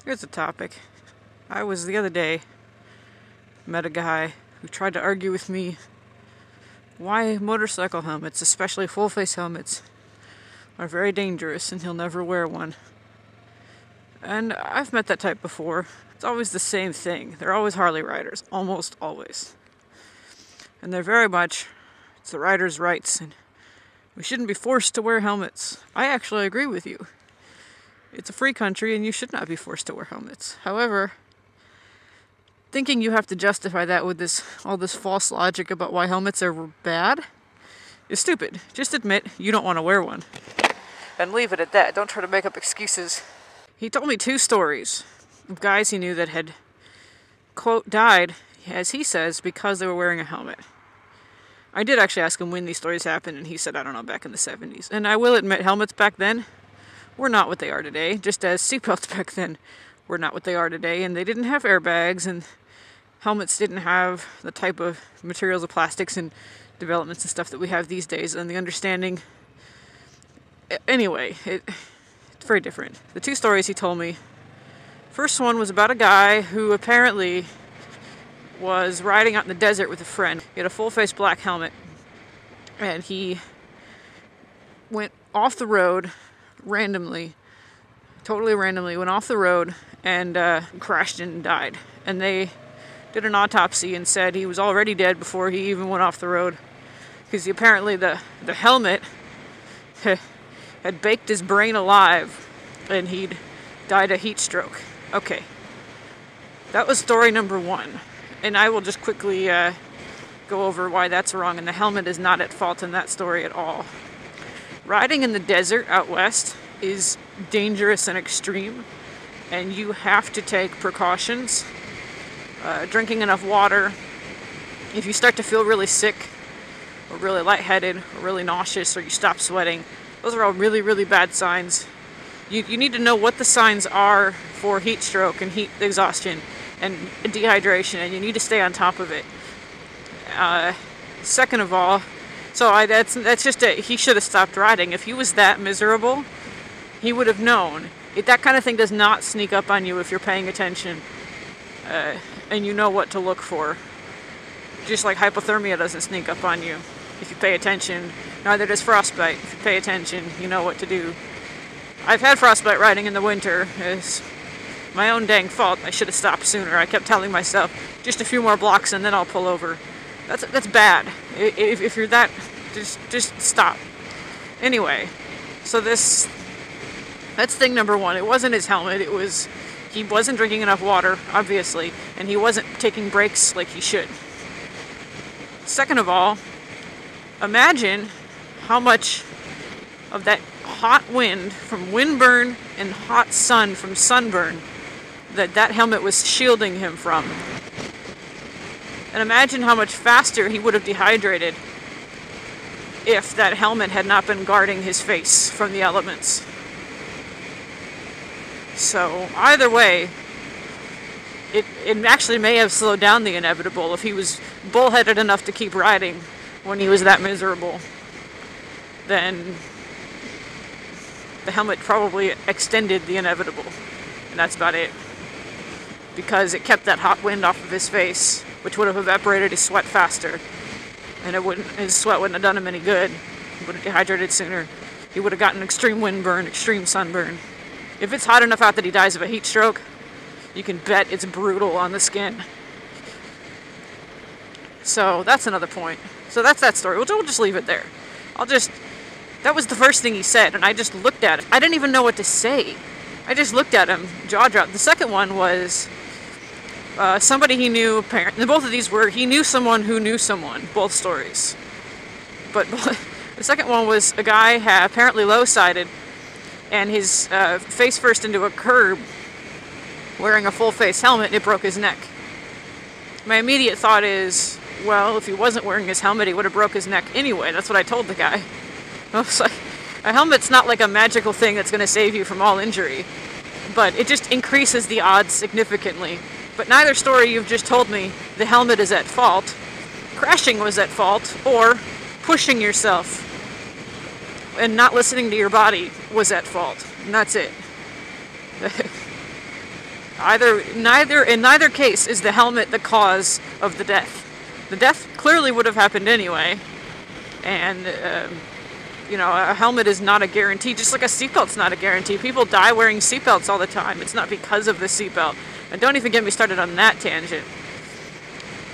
Here's a topic. I was the other day, met a guy who tried to argue with me why motorcycle helmets, especially full-face helmets, are very dangerous and he'll never wear one. And I've met that type before. It's always the same thing. They're always Harley riders, almost always. And they're very much, it's the rider's rights, and we shouldn't be forced to wear helmets. I actually agree with you. It's a free country and you should not be forced to wear helmets. However, thinking you have to justify that with all this false logic about why helmets are bad is stupid. Just admit you don't want to wear one. And leave it at that. Don't try to make up excuses. He told me 2 stories of guys he knew that had, quote, died, as he says, because they were wearing a helmet. I did actually ask him when these stories happened, and he said, I don't know, back in the 70s. And I will admit, helmets back then were not what they are today, just as seatbelts back then were not what they are today, and they didn't have airbags, and helmets didn't have the type of materials of plastics and developments and stuff that we have these days, and the understanding. Anyway, it's very different. The 2 stories he told me, first one was about a guy who apparently was riding out in the desert with a friend. He had a full-face black helmet, and he went off the road randomly, totally randomly, went off the road and crashed and died. And they did an autopsy and said he was already dead before he even went off the road, because apparently the helmet had baked his brain alive and he'd died of heat stroke. Okay, that was story number 1, and I will just quickly go over why that's wrong, and the helmet is not at fault in that story at all. Riding in the desert out west is dangerous and extreme, and you have to take precautions. Drinking enough water. If you start to feel really sick, or really lightheaded, or really nauseous, or you stop sweating, those are all really, really bad signs. You need to know what the signs are for heat stroke and heat exhaustion and dehydration, and you need to stay on top of it. Second of all, that's just it. He should have stopped riding. If he was that miserable, he would have known. That kind of thing does not sneak up on you if you're paying attention. And you know what to look for. Just like hypothermia doesn't sneak up on you if you pay attention. Neither does frostbite. If you pay attention, you know what to do. I've had frostbite riding in the winter. It's my own dang fault. I should have stopped sooner. I kept telling myself, just a few more blocks and then I'll pull over. That's bad. If you're that, just stop. Anyway, so that's thing number 1. It wasn't his helmet. He wasn't drinking enough water, obviously, and he wasn't taking breaks like he should. Second of all, imagine how much of that hot wind from windburn and hot sun from sunburn that helmet was shielding him from. And imagine how much faster he would have dehydrated if that helmet had not been guarding his face from the elements. So either way, it actually may have slowed down the inevitable if he was bullheaded enough to keep riding when he was that miserable. Then the helmet probably extended the inevitable, and that's about it. Because it kept that hot wind off of his face, which would have evaporated his sweat faster, and his sweat wouldn't have done him any good. He would have dehydrated sooner. He would have gotten extreme windburn, extreme sunburn. If it's hot enough out that he dies of a heat stroke, you can bet it's brutal on the skin. So that's another point. So that's that story. We'll just leave it there. That was the first thing he said, and I just looked at it. I didn't even know what to say. I just looked at him, jaw dropped. The second one was somebody he knew, apparently. Both of these were, he knew someone who knew someone, both stories. But the second one was a guy apparently low-sided, and his face first into a curb, wearing a full-face helmet, it broke his neck. My immediate thought is, well, if he wasn't wearing his helmet, he would have broke his neck anyway. That's what I told the guy. I was like, a helmet's not like a magical thing that's going to save you from all injury, but it just increases the odds significantly. But neither story you've just told me, the helmet is at fault, crashing was at fault, or pushing yourself and not listening to your body was at fault. And that's it. In neither case is the helmet the cause of the death. The death clearly would have happened anyway. And, you know, a helmet is not a guarantee, just like a seatbelt's not a guarantee. People die wearing seatbelts all the time. It's not because of the seatbelt. And don't even get me started on that tangent.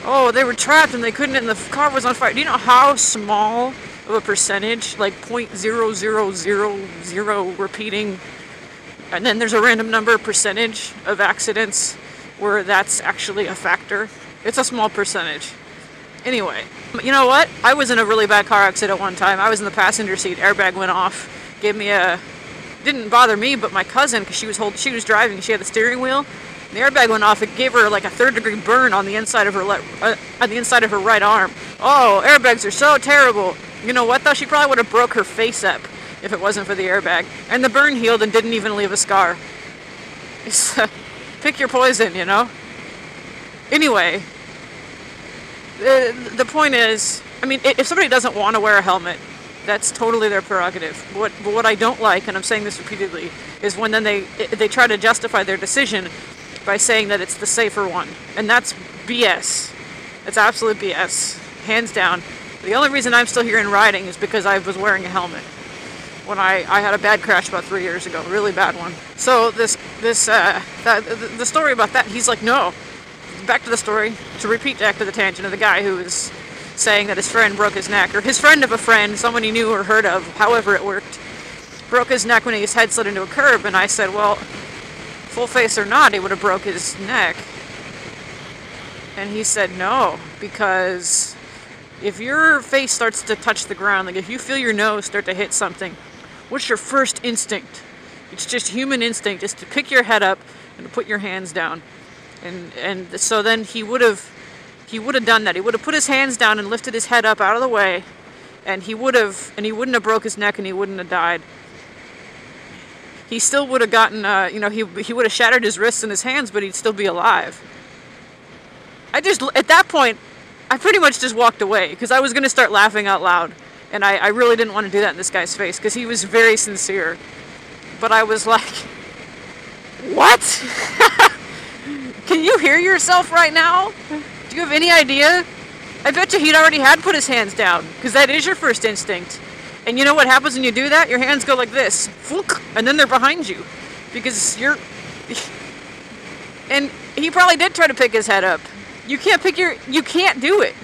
Oh, they were trapped and they couldn't, and the car was on fire. Do you know how small of a percentage, like 0.0000 repeating, and then there's a random number percentage of accidents where that's actually a factor? It's a small percentage. Anyway, you know what? I was in a really bad car accident one time. I was in the passenger seat. Airbag went off. Gave me a... Didn't bother me, but my cousin, because she was driving. She had the steering wheel. The airbag went off. It gave her like a 3rd-degree burn on the inside of her right arm. Oh, airbags are so terrible. You know what though? She probably would have broke her face up if it wasn't for the airbag. And the burn healed and didn't even leave a scar. It's, pick your poison, you know. Anyway, the point is, I mean, if somebody doesn't want to wear a helmet, that's totally their prerogative. But what I don't like, and I'm saying this repeatedly, is when then they try to justify their decision by saying that it's the safer one. And that's BS. It's absolute BS. Hands down. The only reason I'm still here and riding is because I was wearing a helmet. When I had a bad crash about 3 years ago. Really bad one. So the story about that, he's like, no. Back to the story. To repeat back to the tangent of the guy who was saying that his friend broke his neck. Or his friend of a friend, someone he knew or heard of, however it worked, broke his neck when his head slid into a curb. And I said, well, full face or not, he would have broke his neck. And he said no, because if your face starts to touch the ground, like if you feel your nose start to hit something, what's your first instinct? It's just human instinct, is to pick your head up and to put your hands down. And so then he would have done that. He would have put his hands down and lifted his head up out of the way, and he wouldn't have broke his neck and he wouldn't have died. He still would have gotten, you know, he would have shattered his wrists and his hands, but he'd still be alive. At that point, I pretty much just walked away, because I was going to start laughing out loud. And I really didn't want to do that in this guy's face, because he was very sincere. But I was like, what? Can you hear yourself right now? Do you have any idea? I bet you he'd already had put his hands down, because that is your first instinct. And you know what happens when you do that? Your hands go like this, and then they're behind you, because you're... And he probably did try to pick his head up. You can't do it.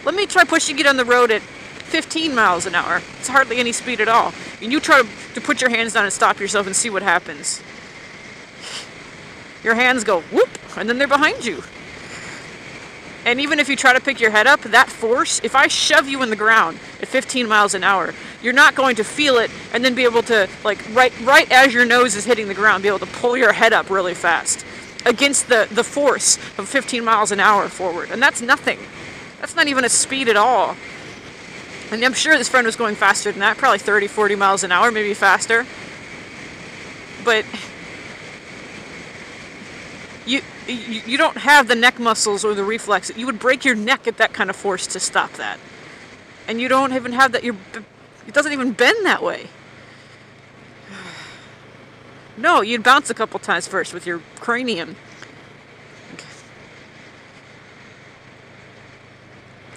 Let me try pushing it on the road at 15 miles an hour. It's hardly any speed at all. And you try to put your hands down and stop yourself and see what happens. Your hands go whoop, and then they're behind you. And even if you try to pick your head up, that force, if I shove you in the ground at 15 miles an hour, you're not going to feel it and then be able to, like, right as your nose is hitting the ground, be able to pull your head up really fast against the force of 15 miles an hour forward. And that's nothing. That's not even a speed at all. And I'm sure this friend was going faster than that, probably 30, 40 miles an hour, maybe faster. But you don't have the neck muscles or the reflex. You would break your neck at that kind of force to stop that. And you don't even have that. It doesn't even bend that way. No, you'd bounce a couple times first with your cranium.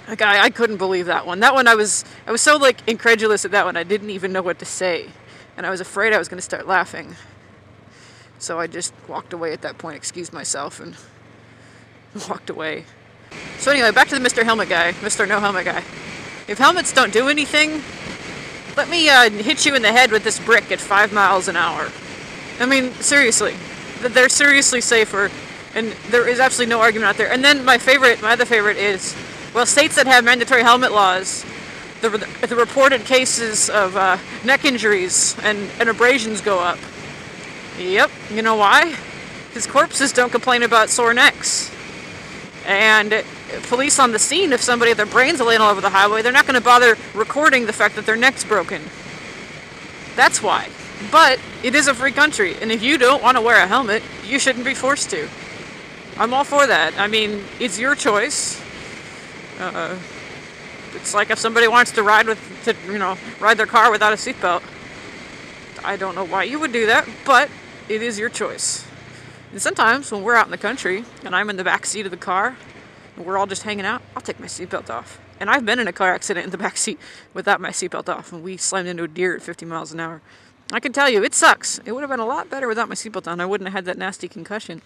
Like, I couldn't believe that one. That one I was so, like, incredulous at that one, I didn't even know what to say. And I was afraid I was going to start laughing. So I just walked away at that point, excused myself, and walked away. So anyway, back to the Mr. Helmet guy, Mr. No Helmet guy. If helmets don't do anything, let me hit you in the head with this brick at 5 miles an hour. I mean, seriously. They're seriously safer, and there is absolutely no argument out there. And then my other favorite is, well, states that have mandatory helmet laws, the reported cases of neck injuries and abrasions go up. Yep, you know why? Because corpses don't complain about sore necks. And police on the scene, if somebody, their brains are laying all over the highway, they're not going to bother recording the fact that their neck's broken. That's why. But it is a free country, and if you don't want to wear a helmet, you shouldn't be forced to. I'm all for that. I mean, it's your choice. It's like if somebody wants to ride their car without a seatbelt. I don't know why you would do that, but it is your choice. And sometimes when we're out in the country and I'm in the back seat of the car and we're all just hanging out, I'll take my seatbelt off. And I've been in a car accident in the back seat without my seatbelt off, and we slammed into a deer at 50 miles an hour. I can tell you, it sucks. It would have been a lot better without my seatbelt on. I wouldn't have had that nasty concussion.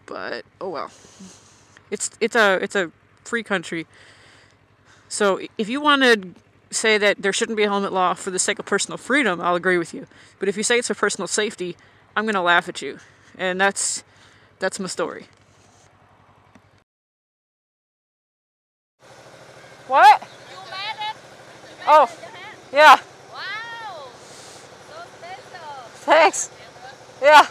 But oh well. It's a free country. So if you want to say that there shouldn't be a helmet law for the sake of personal freedom, I'll agree with you. But if you say it's for personal safety, I'm going to laugh at you. And that's my story. What? You made it? Oh, yeah. Wow! So special. Thanks. Yeah.